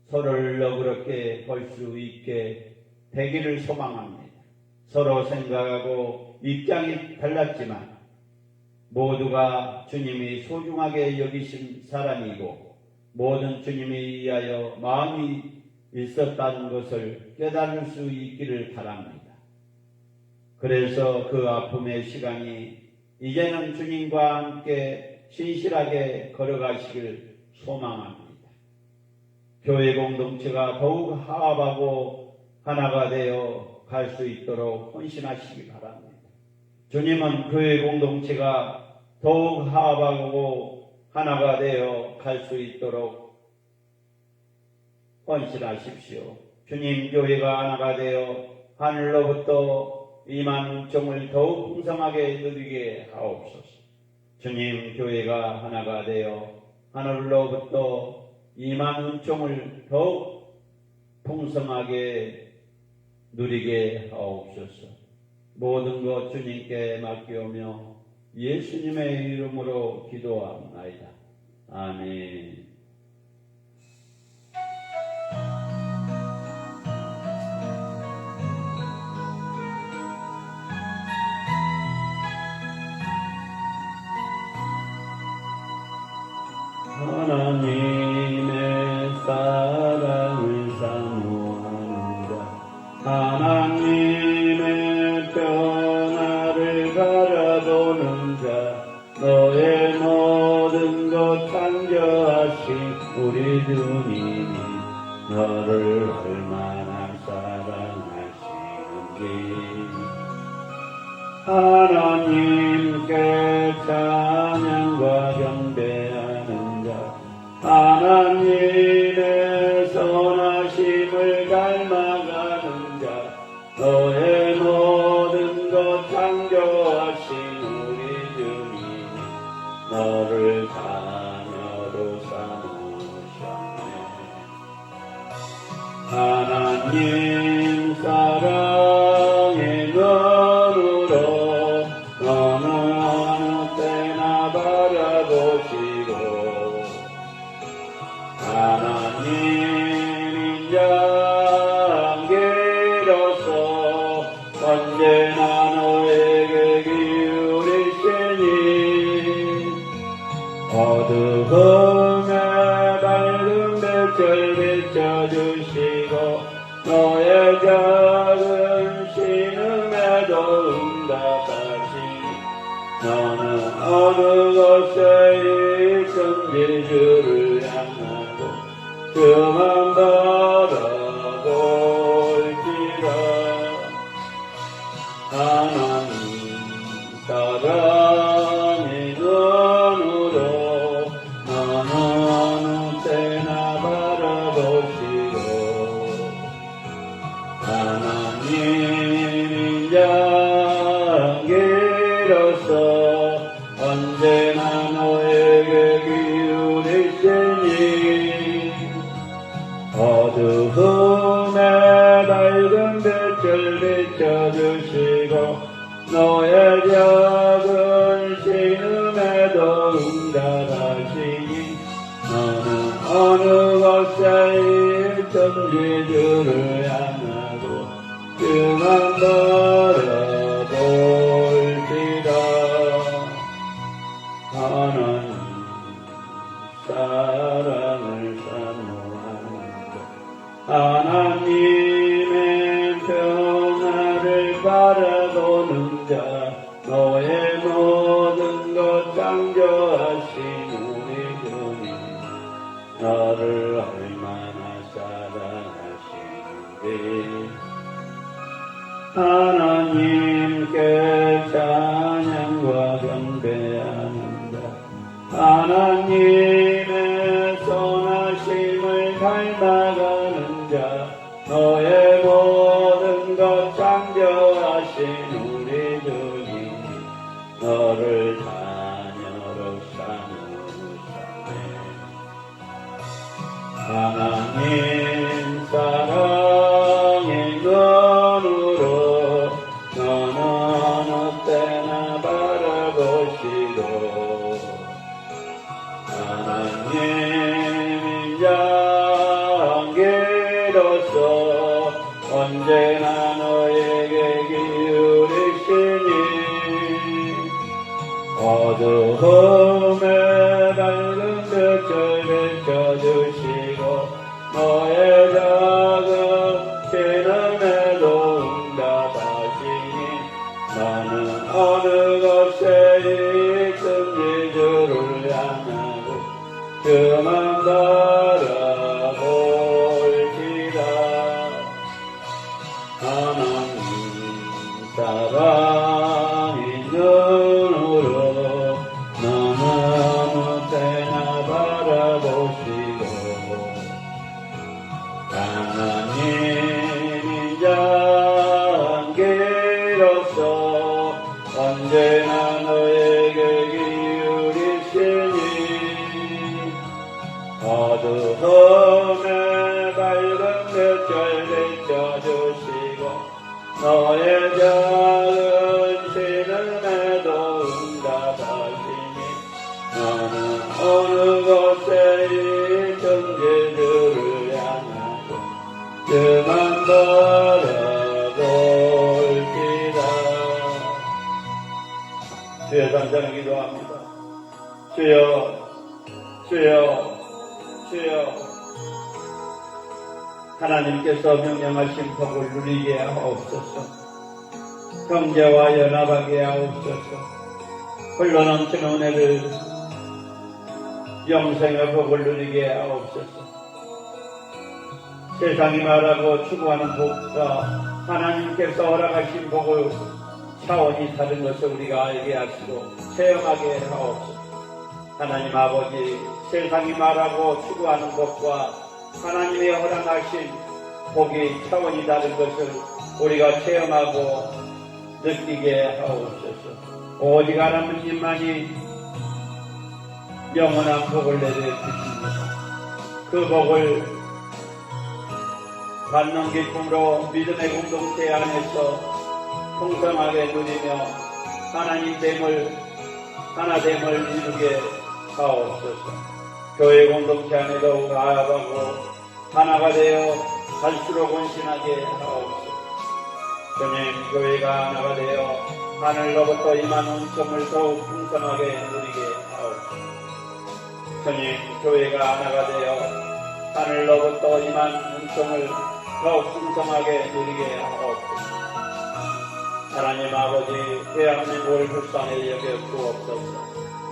서로를 너그럽게 볼 수 있게 되기를 소망합니다. 서로 생각하고 입장이 달랐지만 모두가 주님이 소중하게 여기신 사람이고 모든 주님에 의하여 마음이 있었다는 것을 깨달을 수 있기를 바랍니다. 그래서 그 아픔의 시간이 이제는 주님과 함께 신실하게 걸어가시길 소망합니다. 교회 공동체가 더욱 화합하고 하나가 되어 갈 수 있도록 헌신하시기 바랍니다. 주님은 교회 공동체가 더욱 화합하고 하나가 되어 갈 수 있도록 헌신하십시오. 주님, 교회가 하나가 되어 하늘로부터 임한 은총을 더욱 풍성하게 누리게 하옵소서. 주님, 교회가 하나가 되어 하늘로부터 임한 은총을 더욱 풍성하게 누리게 하옵소서. 모든 것 주님께 맡기오며 예수님의 이름으로 기도합니다. 아멘. 하나님의 사랑을 사모하는 자, 하나님의 변화를 바라보는 자, 너의 모든 것 창조하신 우리 주님이 너를 얼마나 사랑하시는지 하나님께 찬양과 경배하는 자, 하나님의 선하심을 닮아가는 자, 너의 모든 것 창조하신 우리 주님이 너를 자녀로 삼으셨네. 하나님 사랑의 눈으로 너는 어느 때나 바라보시고 하나님 인자함께로서 언제나 너에게 기울이시니 어두움에 밝은 빛을 비춰주시고 너의 작은 신음에도 응답하시니 너는 어느 곳에 있든지 주를 향하고 그만 바라볼지라. 하나님 사랑의 눈으로 너는 어느 때나 바라보시고 하나님 인자함께로서 언제나 너에게 기울이시니 어두움에 밝은 빛을 비춰주시고 너의 작은 신음에도 응답하시니 너는 어느 곳에 있든지 주를 향하고 그만 바라볼지라. 하나님 사랑을 사모하는 자, 하나님의 변화를 바라보는 자, 너의 모든 것 창조하신 우리 주님 너를 얼마나 사랑하시는지 하나님께 찬양과 경배하는 자, 하나님의 선하심을 닮아가는 자, 너의 모든 것 창조하신 우리 주님 너를 자녀로 삼으셨네. 하나님 사랑의 눈으로 너는 어느 때나 바라보시고 하나님 인자함께로서 언제나 너에게 기울이시니 어두움에 밝은 빛을 비춰주시고 너의 작은 신음에도 응답하시니 나는 어느 곳에 있든지 주를 향하고 그만 바라볼지라. 하나님 사랑의 눈으로 너는 어느 때나 바라보시고 하나님 인자함께로서 언제나 너에게 기울이시니 어두움에 밝은 빛을 비춰주시고 너의 작은 신음에도 응답하시니 너는 어느 곳에 있든지 주를 향하고 그만 바라볼지라. 주여, 간절히 기도합니다. 주여, 주여, 주여, 하나님께서 명령하신 복을 누리게 하옵소서. 형제와 연합하게 하옵소서. 흘러넘치는 은혜를, 영생의 복을 누리게 하옵소서. 세상이 말하고 추구하는 복과 하나님께서 허락하신 복을 차원이 다른 것을 우리가 알게 하시고 체험하게 하옵소서. 하나님 아버지, 세상이 말하고 추구하는 복과 하나님의 허락하신 복이 차원이 다른 것을 우리가 체험하고 느끼게 하옵소서. 오직 하나님만이 영원한 복을 내려주십니다. 그 복을 받는 기쁨으로 믿음의 공동체 안에서 풍성하게 누리며 하나됨을 이루게 하옵소서. 교회 공동체 안에 더욱 나아가고 하나가 되어 갈수록 온신하게 하옵소서. 주님, 교회가 하나가 되어 하늘로부터 임한 은총을 더욱 풍성하게 누리게 하옵소서. 주님, 교회가 하나가 되어 하늘로부터 임한 은총을 더욱 풍성하게 누리게 하옵소서. 하나님 아버지, 대한민국을 불쌍히 여겨 주옵소서.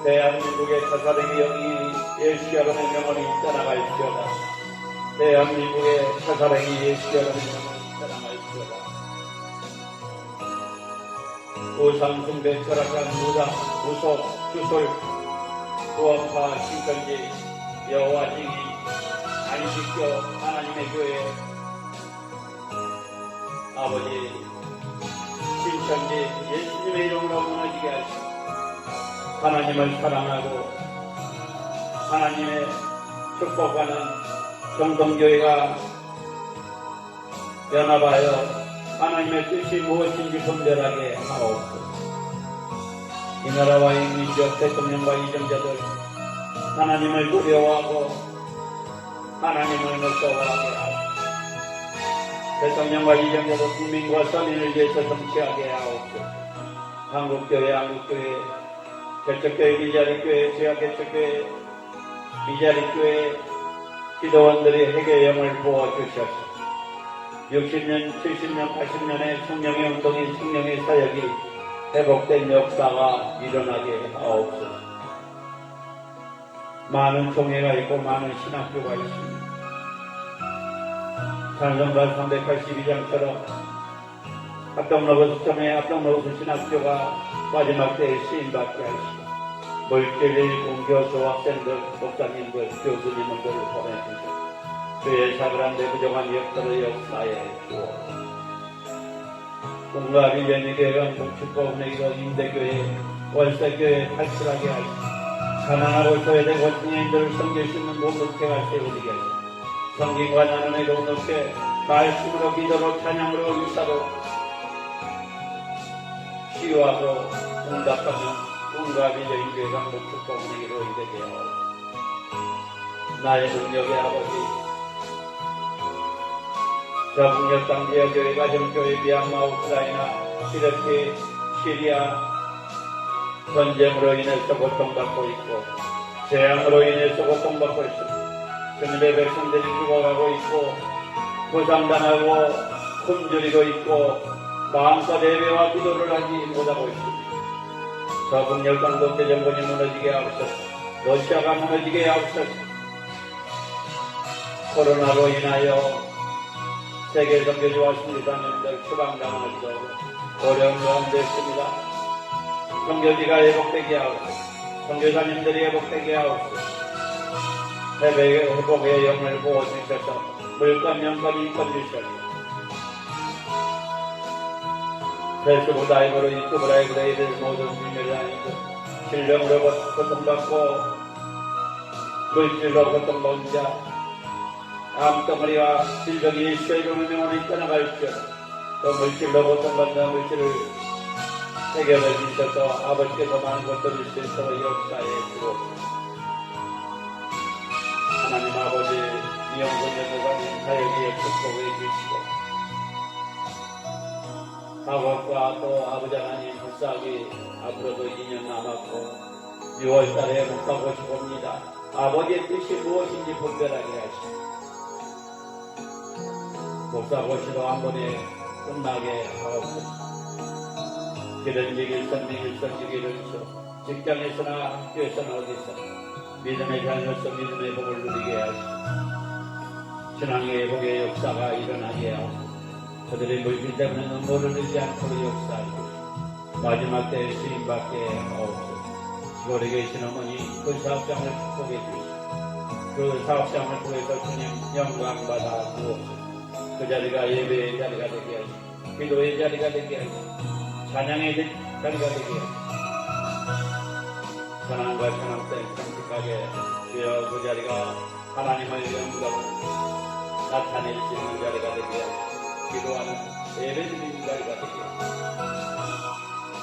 대한민국의 자살행위 영이 예수 여러분의 명언이 떠나갈지어다. 대한민국의 자살행위 예수 여러분의 명언이 떠나갈지어다. 우상숭배 철학한 무당, 무속, 주술, 구원파, 신천지, 여호와 증인, 안식교, 하나님의 교회, 아버지, 신천지, 예수님의 이름으로 무너지게 하시고 하나님을 사랑하고 하나님의 축복하는 정동교회가 연합하여 하나님의 뜻이 무엇인지 분별하게 하옵소서. 이 나라와 이 민족, 대통령과 이정자들 하나님을 두려워하고 하나님을 무서워하게 하옵소서. 대통령과 이정자들 국민과 선인을 위해서 정치하게 하옵소서. 한국교회, 한국교회, 개척교회, 미자립교회, 제약개척교회, 미자립교회 기도원들의 회개의 영을 부어주셔서 60년, 70년, 80년의 성령의 운동이, 성령의 사역이 회복된 역사가 일어나게 하옵소서. 많은 종회가 있고 많은 신학교가 있습니다. 찬송가 382장처럼 합동로버스점의 합동로버스 신학교가 마지막 때에 시인받게 하시고 물질, 공교수, 학생들, 목사님들, 교수님들 보내주시고 주의 사그란데 부정한 역사를 역사에 주옵소서. 꿈과 비전의교회가 복축과 은혜기도 임대교회, 월세교회 탈출하게 하시고 가난하고 소외되고 청년들을 섬길 수 있는 공동체가 세워지게 하시고 성경과 나눔의 공동체, 말씀으로, 기도로, 찬양으로, 유사로 치유하고 응답하는 꿈과 비전의 교회가 복축과 은혜기로 이되게 하옵소서. 나의 능력의 아버지, 저북녘 당지의 교회, 가정교회, 미얀마, 우크라이나, 시리아, 시리아 전쟁으로 인해서 고통받고 있고 재앙으로 인해서 고통받고 있습니다. 주님의 백성들이 죽어가고 있고 부상당하고 굶주리고 있고 마음껏 예배와 기도를 하지 못하고 있습니다. 저북녘 공동체 정권이 무너지게 하옵소서. 러시아가 무너지게 하옵소서. 코로나로 인하여 세계 선교지와 선교사님들 추방당하기도 어려운 가운데 있습니다. 선교지가 회복되게 하옵소서. 선교사님들이 회복되게 하옵소서. 회복의 영을 부어주셔서 물건 영건이 이끌주셔서 페이스북 라이브로 유튜브 라이브로 이들 모든 비밀을 아니고 질병으로 고통받고 물질로 고통받은 자 암덩어리와 질병이 예수의 이름으로 영원히 떠나갈지어다. 또 물질로 고통받는 물질을 해결해 주셔서 아버지께서 많은 것들을 줄 수 있도록 역사에 주옵소서. 하나님 아버지, 이영권 여사님 사역에 축복해 주시고 가곡과 또 아버지 하나님 불쌍히 앞으로도 2년 남았고 6월달에 못 가고 싶습니다. 아버지의 뜻이 무엇인지 분별하게 하시고 목사고시도 한 번에 끝나게 하옵소서. 기른지 일선지기를 직장에서나 학교에서나 어디서 믿음의 자녀로서 믿음의 복을 누리게 하시고 신앙의 복의 역사가 일어나게 하고 그들의 물질 때문에 눈물을 흘리지 않도록 역사하시고 마지막 때에 쓰임받게 하옵소서. 시골에 계신 어머니 그 사업장을 축복해 주시고 그 사업장을 통해서 주님 영광받아 주옵소서. 그 자리가 예배의 자리가 되게 하시고 기도의 자리가 되게 하시고 찬양의 자리가 되게 하시고 천황과 천황된 성직하게 주여 그 자리가 하나님의 영광을 나타낼 수 있는 자리가 되게 하시고 기도하는 예배 드리는 자리가 되게 하시고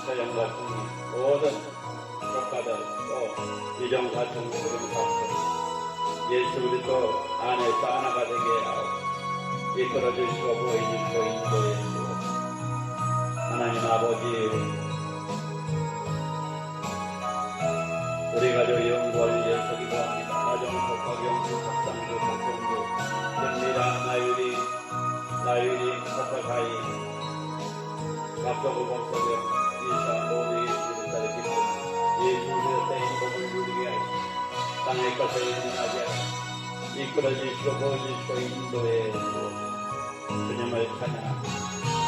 서영과 국민 모든 조카들 또 이정가정 구름가족 예수 그리스도 안에서 하나가 되게 하옵소서. 이끌어 주시고 보여주시고 인도해 주시고 하나님 아버지 우리 가족 영광을 위해서 기도합니다. 가정폭파 영수 박상주 박성주 김미라 나유리 석화사이 박서구 박서경 이사 모두 예수를 기쁨 예수의 때 행복을 누리게 하시고 땅의 것을 인하게 하시고 이끌어 주시고 보여주시고 인도해 주시고 주님을 찬양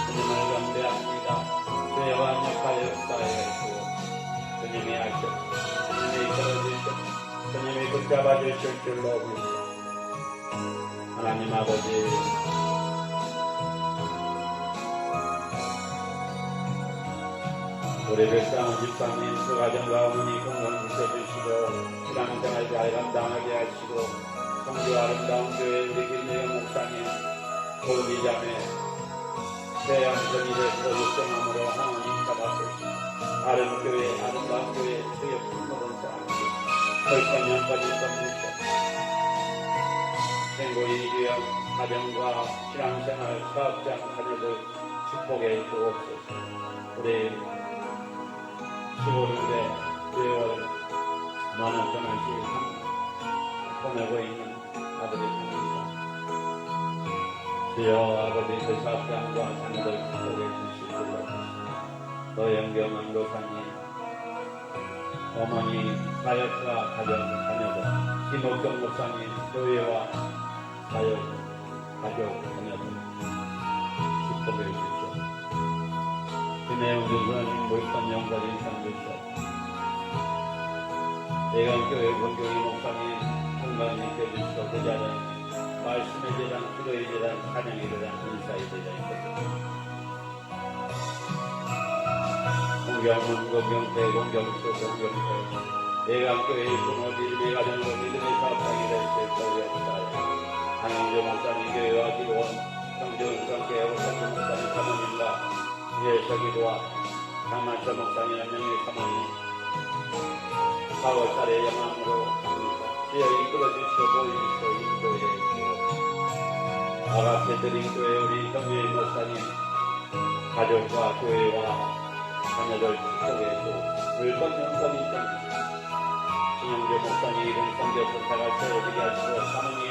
주님을 경배합니다. 주의 완벽한 역사에 주고 주님이 하셨고 주님이 이끌어 주시고 주님이 붙잡아 주실 줄로 믿습니다. 하나님 아버지 우리 백성 집사님 그 가정과 어머니 건강 지켜주시고 신앙생활 잘 감당하게 하시고 성주 아름다운 교회 우리 김대영 목사님 고은이자매 최양전일에서 육성함으로 하나님 잡아주시고 아름다운 교회 주의 풍모른 사람들 설천년까지 건주시고 생고인 교양 가정과 신앙생활 사업장 자녀들 축복해 주옵소서. 우리 15일에 6월 만원천원씩 보내고 있는 아버지 주님이사 주여 아버지 그 사업장과 자녀들 축복해 주시고 노영경 목사님 어머니 사역과 가정 자녀들 김옥경 목사님 교회와 사역 가족 자녀들 축복해 주십시오. 김혜영 교수님 물건 영광 인상 주시옵소서. 대강교회 본교의 목사님 건강히 해주시고 그 자는 말씀의 재단, 기도의 재단, 찬양의 재단, 인사의 재단입니다. 공경문, 공경태, 공경수, 공경태 대강교회의 부모, 믿음의 가정으로 믿음의 사업장이 될 수 있도록 역사하여 한영조 목사님 교회와 기도원, 성지훈 성교회 오사주 목사님 사모님과 예서 기도와 장만철 목사님 한명의 사모님 4월달에 영암으로 주여 이끌어주시고 보여주시고 인도해 주시고 아가페 드린 교회 우리 정유일 목사님 가족과 교회와 자녀들 축복해 주 물건 영권이 있습니다. 신영재 목사님 이름 성교 선사가 세워지게 하시고 사모님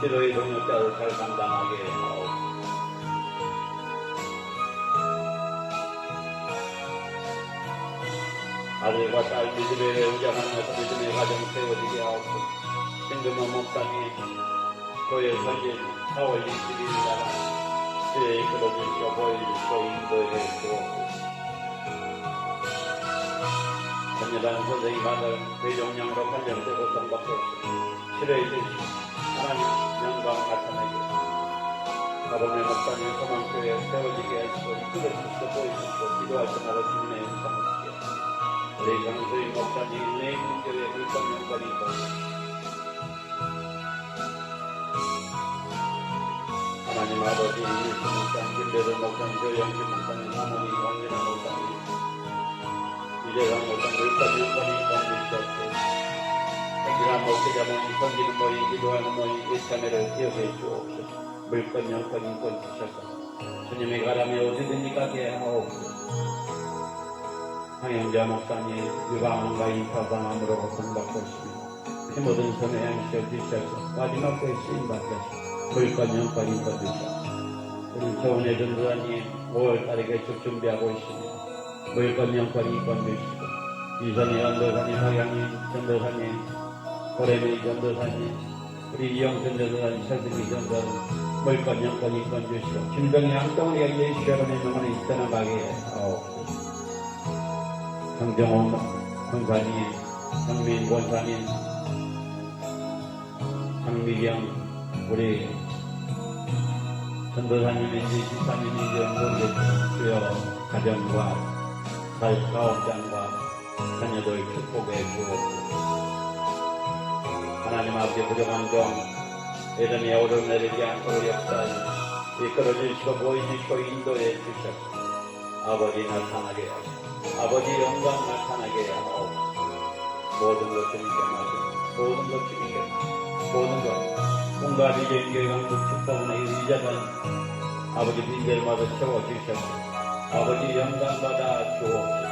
기도의 동역자를 잘 감당하게 하옵소서. 아들과 딸 믿음의 우정하면서 믿음의 가정 세워지게 하옵소서. 신금호 목사님 교회 선진 4월 22일 날 주의 이끌어주시고 보여주시고 인도해 주옵소서. 전여단 선생님 아들 대종령으로 관련되고 성받고 치료해 주시고 하나님 영광 나타내게 가범의 목사님 소망교회 세워지게 하시고 이끌어주시고 보여주시고 기도하시나로 주님의 영광을 우리 강수인 목사님 내인교회 물건 영광이 있고 하나님 아버지 일수 목사님 김대들 목사님 조영진 목사님 사모님 왕진아 목사님 이재강 목사님 물건 영광이 있고 성진아 목회자 모임 성기는 모임 기도하는 모임 일참회를 기억해 주옵소서. 물건 영광이 있고 주셔서 주님의 가람에 어디든지 가게 하옵소서. 황영자 목사님 유방암과 인파방암으로 고통받고 있습니다. 피 묻은 손에 양식을 주셔서 마지막 때에 쓰임받으셔서 물건 영권 인권 주셔서 우리 조은혜 전도사님 5월달에 개척 준비하고 있습니다. 물건 영권 인권 주시고 이선희 전도사님, 박양희 전도사님, 고래미 전도사님, 우리 이영선 전도사님, 최승희 전도사님 물건 영권 인권 주시고 김병희 양덩어리가 예수 여러분의 명언에 있다나가게 하옵소서. 황정호 권사님, 황민 권사님, 황미경 우리 전도사님인지 집사님인지 모르겠지만 주여 가정과 사업장과 자녀들 축복해 주옵소서. 하나님 앞에 부족한 점 에덴에 오르내리지 않도록 역사에 이끌어 주시고 보여주시고 인도해 주셔서 아버지 나타나게 하시고 아버지 영광 나타나게 하옵소서. 모든 것 주님께 맡깁니다. 모든 것 주님께 맡깁니다. 모든 것 온갖 이제 교회 강국 축복의 의자는 아버지 빈들마다 채워주셔서 아버지 영광받아 주옵소서.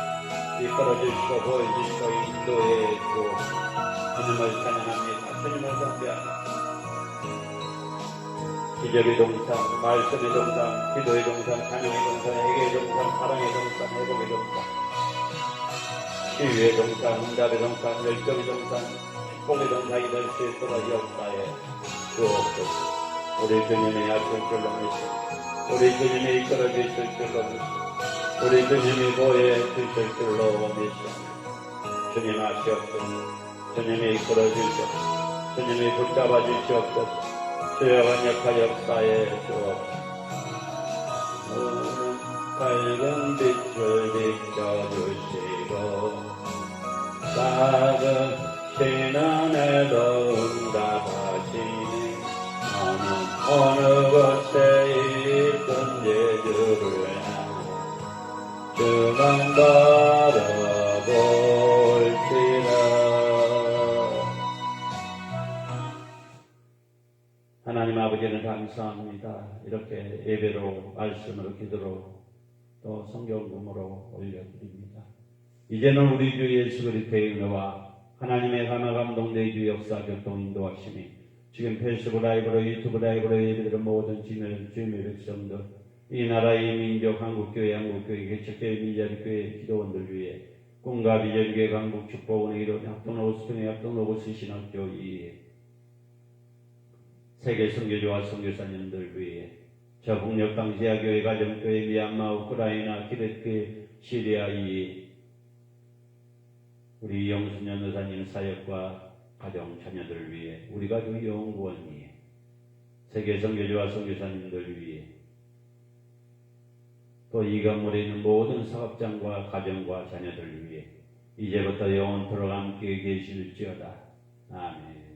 이끌어 주시고 보여주시고 인도해 주옵소서. 하나님을 찬양합니다. 주님을 경배합니다. 기적의 동산, 말씀의 동산, 기도의 동산, 찬양의 동산, 애계의 동산, 사랑의 동산, 회복의 동산, 치유의 동산, 응답의 동산, 열정의 동산, 축복의 동산이 될 수 있도록 역사에 주옵소서. 우리 주님의 약속을 줄로 믿습니다. 우리 주님이 이끌어 주실 줄로 믿습니다. 우리 주님이 보여 주실 줄로 믿습니다. 주님 아시옵소서. 주님이 이끌어 주시옵소서. 주님이 붙잡아 주시옵소서. 주여 간역한 역사에 주옵소서. 밝은 빛을 비춰주시고 작은 신앙에도 응답하시니 어느 곳에 있든지 주를 향해 주만 바라볼지라. 하나님 아버지는 감사합니다. 이렇게 예배로 말씀으로 기도로 또 성경금으로 올려드립니다. 이제는 우리 주 예수 그리스도의 은혜와 하나님의 하나 감동 내주 역사 교통 인도하심이 지금 페이스북 라이브로 유튜브 라이브로 예배드린 모든 주님의 백성들 이 나라의 민족 한국교회 한국교회 개척교회 민자리교회 기도원들 위해 꿈과 비전교회 강북 축복원의 이론 학동로고 수통의 학동로고 시신학교 이에 세계 선교조와 선교사님들 위해 저 북녘 당시아 교회 가정교회 미얀마 우크라이나 기르크 시리아 이 우리 영순 전도사님 사역과 가정 자녀들 위해 우리 가족 영구원 위해 세계 선교조와 선교사님들 위해 또 이 건물에 있는 모든 사업장과 가정과 자녀들 위해 이제부터 영원토록 함께 계실지어다. 아멘.